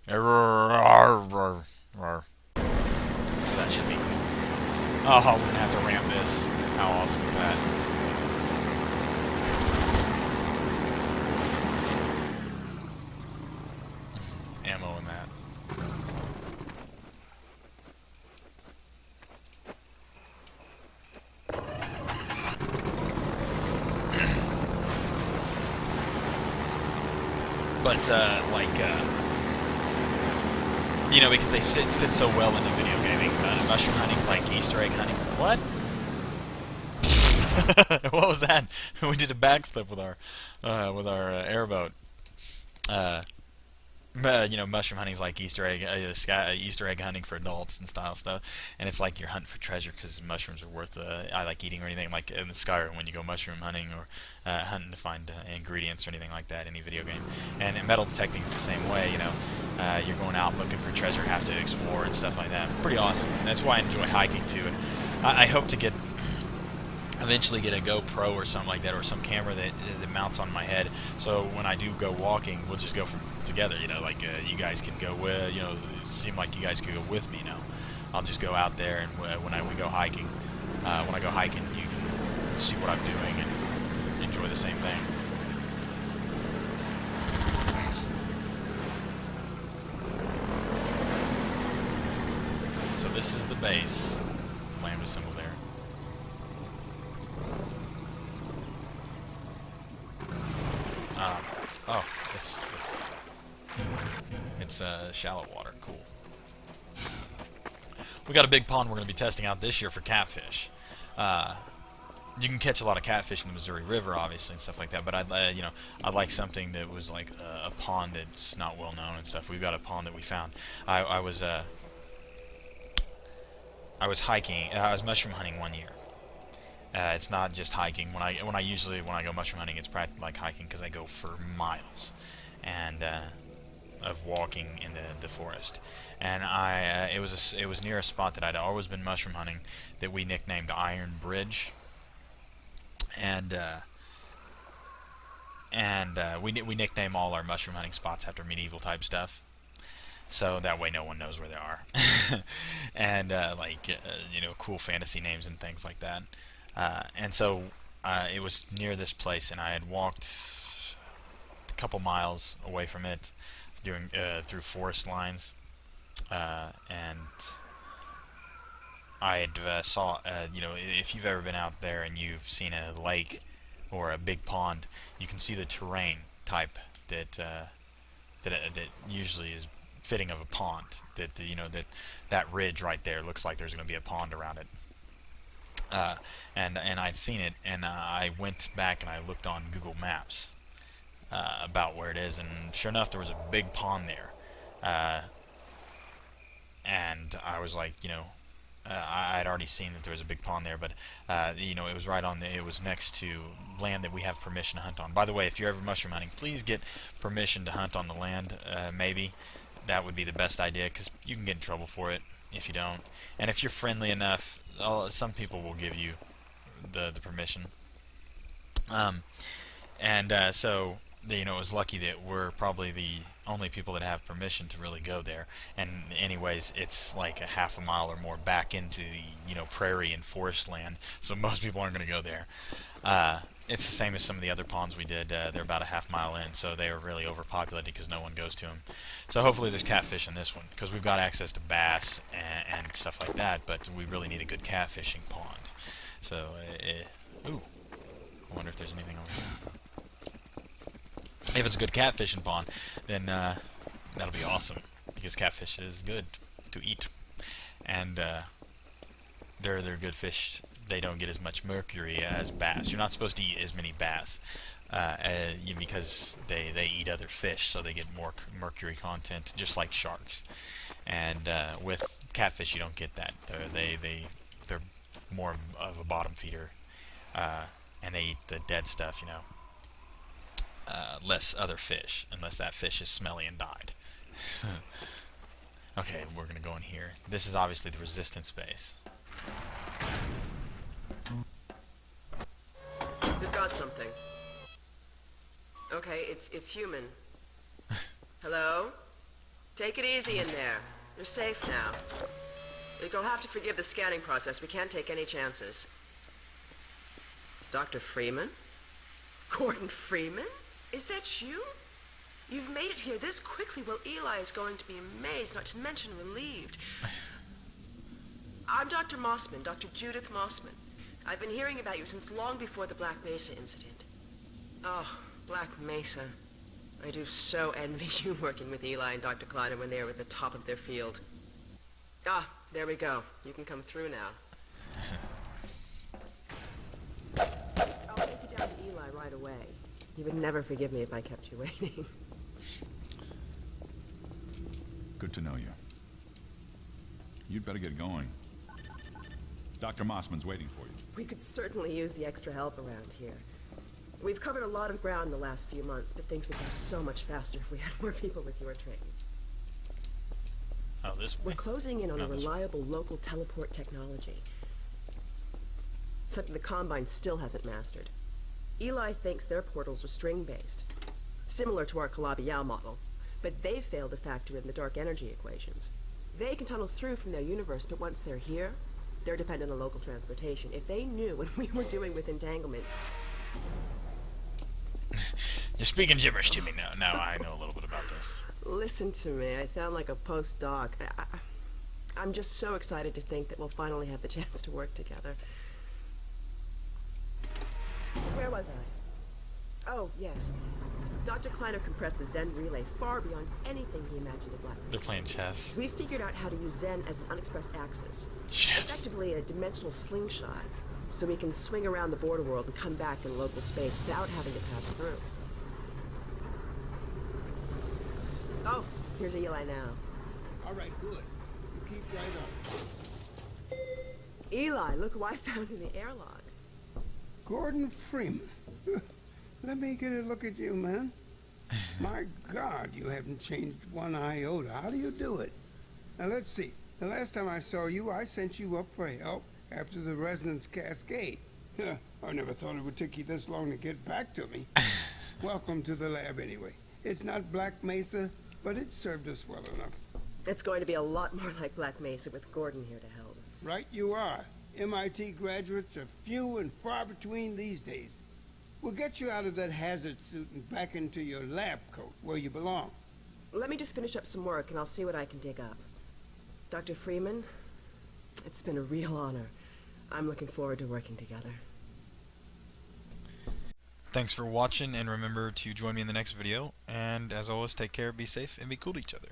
So that should be cool. Oh, we're gonna have to ramp this. How awesome is that? Ammo in that. But because they fit so well into video gaming. Mushroom hunting's like Easter egg hunting. What? What was that? We did a backflip with our airboat. Uh, Mushroom hunting's like Easter egg hunting for adults and style stuff, and it's like you're hunting for treasure because mushrooms are worth. I like eating or anything like in the Skyrim when you go mushroom hunting or hunting to find ingredients or anything like that. Any video game, and metal detecting's the same way. You're going out looking for treasure, have to explore and stuff like that. Pretty awesome. And that's why I enjoy hiking too. And I hope to eventually get a GoPro or something like that, or some camera that mounts on my head. So when I do go walking, we'll just go together. You guys can go with. It seemed like you guys could go with me. I'll just go out there, and we go hiking, when I go hiking, you can see what I'm doing and enjoy the same thing. So this is the base, lambda symbol there. Oh, it's shallow water. Cool. We got a big pond we're going to be testing out this year for catfish. You can catch a lot of catfish in the Missouri River, obviously, and stuff like that. But I'd like something that was like a pond that's not well known and stuff. We've got a pond that we found. I was hiking. I was mushroom hunting one year. It's not just hiking. When I go mushroom hunting, it's practically like hiking because I go for miles, and of walking in the forest. And it was near a spot that I'd always been mushroom hunting that we nicknamed Iron Bridge, and we nickname all our mushroom hunting spots after medieval type stuff. So that way no one knows where they are, and cool fantasy names and things like that. And so it was near this place, and I had walked a couple miles away from it, doing through forest lines, and I had if you've ever been out there and you've seen a lake or a big pond, you can see the terrain type that usually is fitting of a pond. That ridge right there looks like there's going to be a pond around it. And I'd seen it, and I went back and I looked on Google Maps about where it is, and sure enough, there was a big pond there. And I was like, I'd already seen that there was a big pond there, but it was it was next to land that we have permission to hunt on. By the way, if you're ever mushroom hunting, please get permission to hunt on the land. Maybe that would be the best idea, because you can get in trouble for it if you don't. And if you're friendly enough, some people will give you the permission. So it was lucky that we're probably the only people that have permission to really go there. And anyways, it's like a half a mile or more back into the prairie and forest land, so most people aren't going to go there. It's the same as some of the other ponds we did. They're about a half mile in, so they are really overpopulated because no one goes to them. So hopefully there's catfish in this one, because we've got access to bass and stuff like that, but we really need a good catfishing pond. So, ooh, I wonder if there's anything over here. If it's a good catfishing pond, then that'll be awesome, because catfish is good to eat, and they're good fish. They don't get as much mercury as bass. You're not supposed to eat as many bass because they eat other fish, so they get more mercury content, just like sharks. And with catfish, you don't get that. They're more of a bottom feeder, and they eat the dead stuff, less other fish, unless that fish is smelly and died. Okay, we're gonna go in here. This is obviously the resistance base. We've got something. Okay, it's human. Hello? Take it easy in there. You're safe now. You'll have to forgive the scanning process. We can't take any chances. Dr. Freeman? Gordon Freeman? Is that you? You've made it here this quickly. Well, Eli is going to be amazed, not to mention relieved. I'm Dr. Mossman, Dr. Judith Mossman. I've been hearing about you since long before the Black Mesa incident. Oh, Black Mesa. I do so envy you working with Eli and Dr. Kleiner when they were at the top of their field. Ah, there we go. You can come through now. I'll take you down to Eli right away. He would never forgive me if I kept you waiting. Good to know you. You'd better get going. Dr. Mossman's waiting for you. We could certainly use the extra help around here. We've covered a lot of ground in the last few months, but things would go so much faster if we had more people with your training. Oh, this way? We're closing in on No, a this way. reliable local teleport technology. Something the Combine still hasn't mastered. Eli thinks their portals are string-based, similar to our Calabi-Yau model, but they failed to factor in the dark energy equations. They can tunnel through from their universe, but once they're here, they're dependent on local transportation. If they knew what we were doing with entanglement... You're speaking gibberish to me now. Now I know a little bit about this. Listen to me, I sound like a postdoc. I'm just so excited to think that we'll finally have the chance to work together. Where was I? Oh, yes. Dr. Kleiner compressed the Zen relay far beyond anything he imagined of Black Mesa. They're playing chess. We figured out how to use Zen as an unexpressed axis. Chess. Effectively a dimensional slingshot, so we can swing around the border world and come back in local space without having to pass through. Oh, here's Eli now. All right, good. You keep right on. Eli, look who I found in the airlock. Gordon Freeman. Let me get a look at you, man. My God, you haven't changed one iota. How do you do it? Now, let's see. The last time I saw you, I sent you up for help after the resonance cascade. I never thought it would take you this long to get back to me. Welcome to the lab, anyway. It's not Black Mesa, but it served us well enough. It's going to be a lot more like Black Mesa with Gordon here to help. Right you are. MIT graduates are few and far between these days. We'll get you out of that hazard suit and back into your lab coat where you belong. Let me just finish up some work and I'll see what I can dig up. Dr. Freeman, it's been a real honor. I'm looking forward to working together. Thanks for watching, and remember to join me in the next video. And as always, take care, be safe, and be cool to each other.